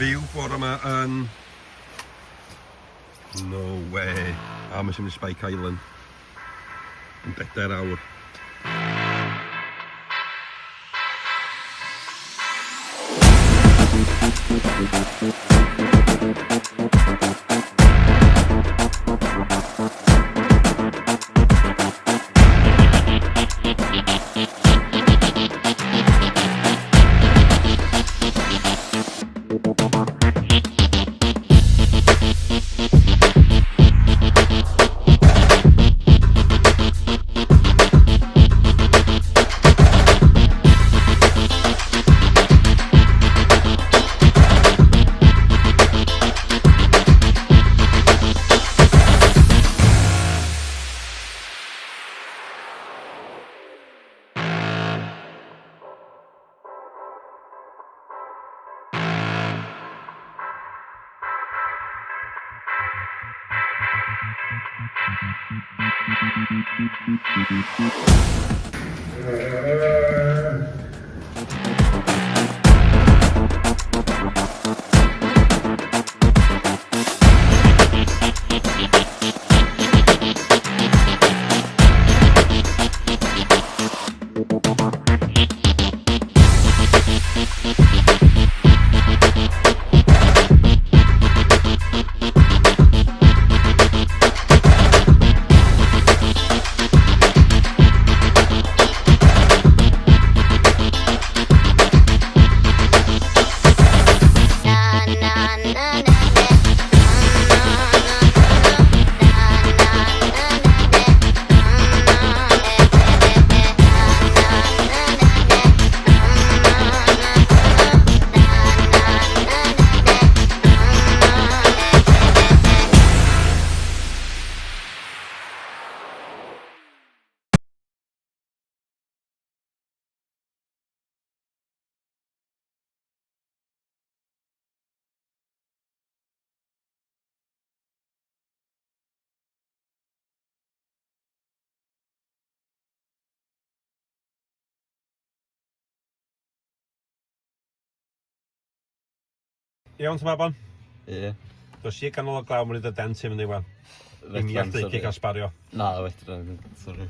view bore yma yn... No way. A mae sy'n mynd i Spike Island. Yn 4 awr. Iawn, ti'n mabon? Ie. Does i ganol o glaw mwyn i dy dent i fyny wan. Dim i allu cael sbario. Na, wedyn, sori.